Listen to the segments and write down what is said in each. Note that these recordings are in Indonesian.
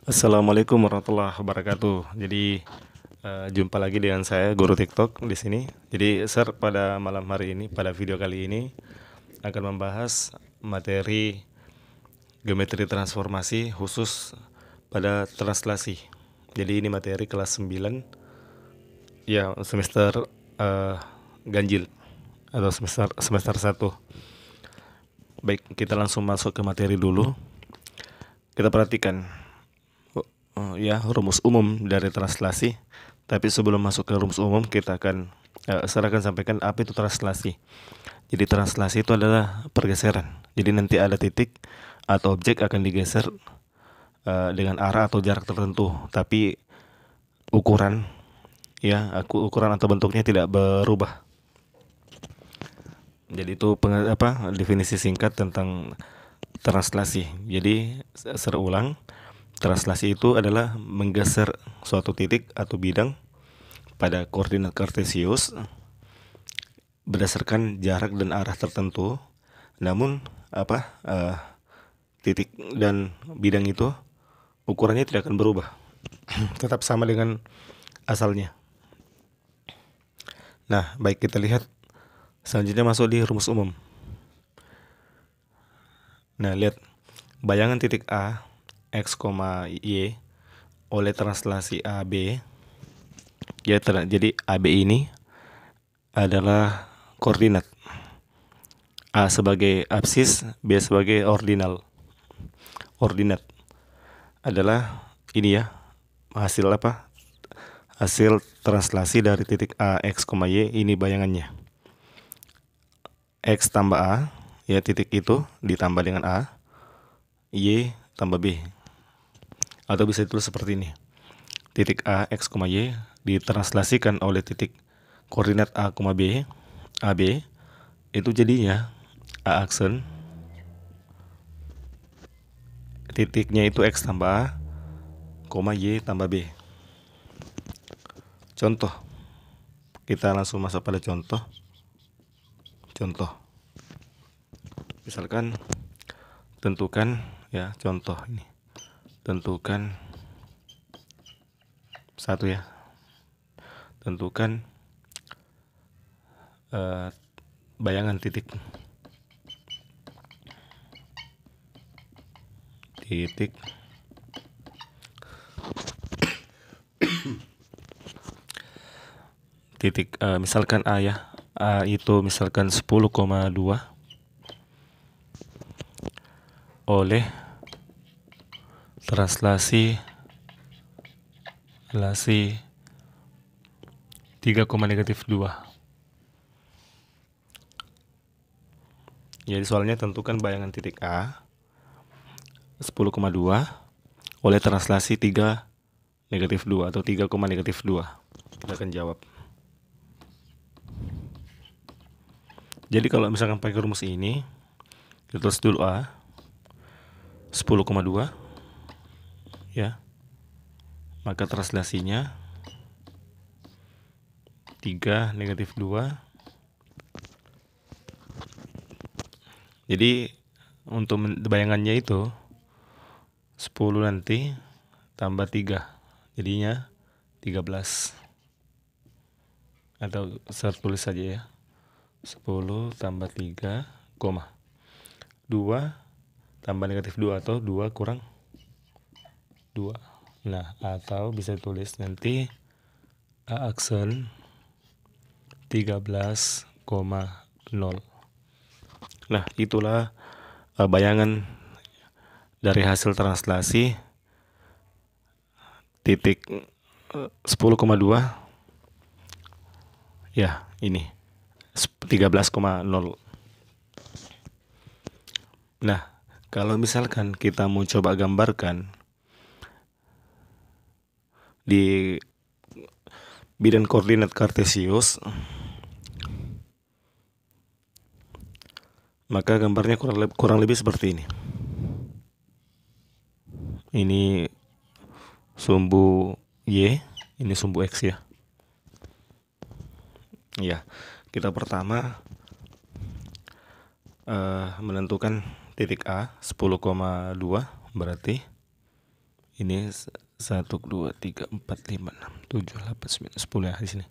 Assalamualaikum warahmatullahi wabarakatuh. Jadi jumpa lagi dengan saya Guru TikTok di sini. Jadi pada malam hari ini, pada video kali ini akan membahas materi geometri transformasi khusus pada translasi. Jadi ini materi kelas 9 ya semester ganjil atau semester 1. Baik, kita langsung masuk ke materi dulu. Kita perhatikan ya rumus umum dari translasi. Tapi sebelum masuk ke rumus umum, saya akan sampaikan apa itu translasi. Jadi translasi itu adalah pergeseran. Jadi nanti ada titik atau objek akan digeser dengan arah atau jarak tertentu, tapi ukuran ukuran atau bentuknya tidak berubah. Jadi itu definisi singkat tentang translasi. Jadi saya ulang. Translasi itu adalah menggeser suatu titik atau bidang pada koordinat kartesius berdasarkan jarak dan arah tertentu. Namun titik dan bidang itu ukurannya tidak akan berubah, tetap sama dengan asalnya. Nah, baik, kita lihat selanjutnya masuk di rumus umum. Nah, lihat bayangan titik A X, Y oleh translasi AB. Jadi AB ini adalah koordinat. A sebagai absis, B sebagai ordinat adalah ini ya, hasil translasi dari titik A X, Y. Ini bayangannya. X tambah A, ya, titik itu ditambah dengan A, Y tambah B. Atau bisa ditulis seperti ini. Titik A, X, Y ditranslasikan oleh titik koordinat A, B, AB. Itu jadinya A aksen, titiknya itu X tambah A, Y tambah B. Contoh. Kita langsung masuk pada contoh. Misalkan tentukan, ya, contoh ini. Tentukan satu, ya. Tentukan bayangan titik misalkan A, ya. A itu misalkan 10,2 oleh translasi 3,-2. Jadi soalnya tentukan bayangan titik A 10,2 oleh translasi 3,-2 atau 3,-2. Kita akan jawab. Jadi kalau misalkan pakai rumus ini, kita tulis dulu A 10,2, ya. Maka translasinya 3,-2. Jadi untuk bayangannya itu 10 nanti tambah 3, jadinya 13. Atau saya tulis saja, ya. 10 tambah 3, 2 tambah -2 atau 2 kurang 2. Nah, atau bisa tulis nanti A aksen 13,0. Nah, itulah bayangan dari hasil translasi titik 10,2, ya, ini 13,0. Nah, kalau misalkan kita mau coba gambarkan di bidang koordinat kartesius, maka gambarnya kurang lebih seperti ini. Ini sumbu Y, ini sumbu X, ya. Ya, kita pertama menentukan titik A 10,2, berarti Ini 1, 2, 3, 4, 5, 6, 7, 8, 9, 10 ya di sini.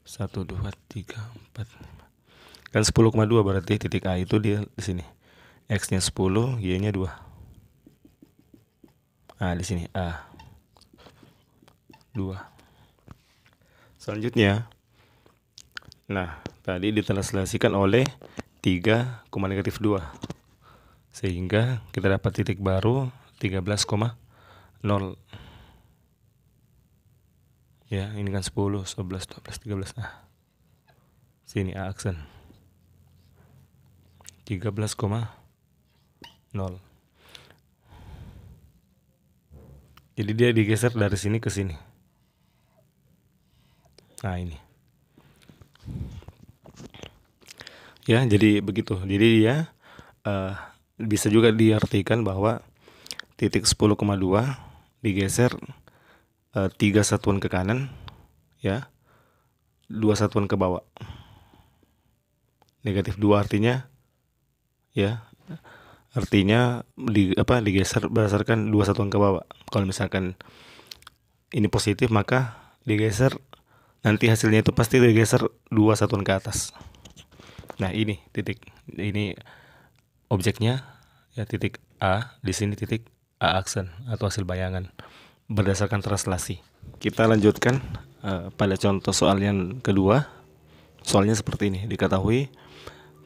1, 2, 3, 4, 5. Kan 10,2 berarti titik A itu di sini. X-nya 10, Y-nya 2. Nah, di sini A 2. Selanjutnya, nah, tadi ditranslasikan oleh 3, negatif 2. Sehingga kita dapat titik baru 13,0. Ya, ini kan 10, 11, 12, 13. Nah, sini A aksen 13,0. Jadi dia digeser dari sini ke sini. Nah, ini. Ya, jadi begitu. Jadi dia bisa juga diartikan bahwa titik 10,2 digeser 3 satuan ke kanan, ya, 2 satuan ke bawah. Negatif 2 artinya, ya, artinya digeser berdasarkan 2 satuan ke bawah. Kalau misalkan ini positif, maka digeser, nanti hasilnya itu pasti digeser 2 satuan ke atas. Nah, ini titik, ini objeknya, ya, titik A, di sini titik A aksen atau hasil bayangan berdasarkan translasi. Kita lanjutkan pada contoh soal yang kedua. Soalnya seperti ini, diketahui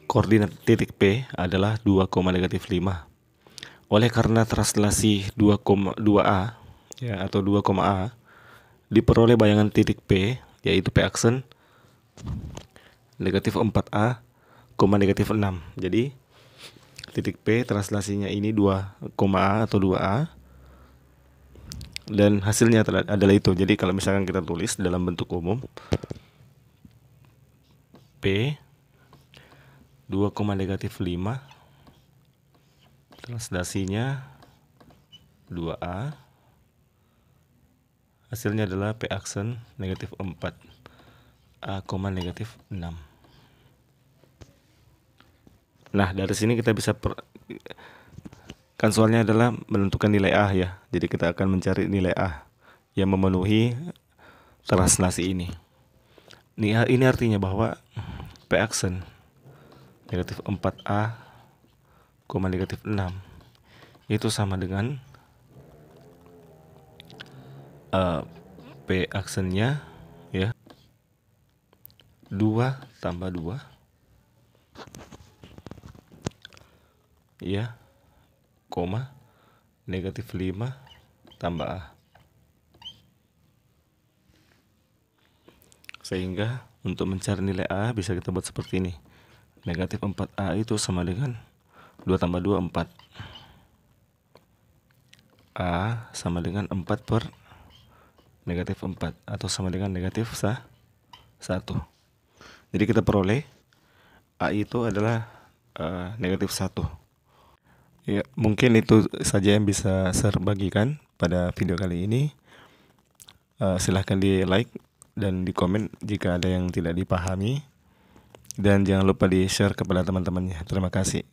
koordinat titik P adalah 2,-5. Oleh karena translasi 2,2A, ya, atau 2,A, diperoleh bayangan titik P, yaitu P aksen negatif 4A, negatif 6. Jadi titik P translasinya ini 2,A atau 2A, dan hasilnya adalah itu. Jadi kalau misalkan kita tulis dalam bentuk umum, P 2,-5, translasinya 2A, hasilnya adalah P aksen negatif 4, A, negatif 6. Nah, dari sini kita bisa kan soalnya adalah menentukan nilai A, ya. Jadi kita akan mencari nilai A yang memenuhi translasi ini. Ini artinya bahwa P aksen negatif 4A, negatif 6 itu sama dengan P aksennya, ya, 2 tambah 2, ya, negatif 5 tambah A. Sehingga untuk mencari nilai A bisa kita buat seperti ini. Negatif 4A itu sama dengan 2 tambah 2, 4. A sama dengan 4 per negatif 4, atau sama dengan negatif 1. Jadi kita peroleh A itu adalah negatif 1. Ya, mungkin itu saja yang bisa saya bagikan pada video kali ini. Silahkan di like dan di komen jika ada yang tidak dipahami, dan jangan lupa di share kepada teman-temannya. Terima kasih.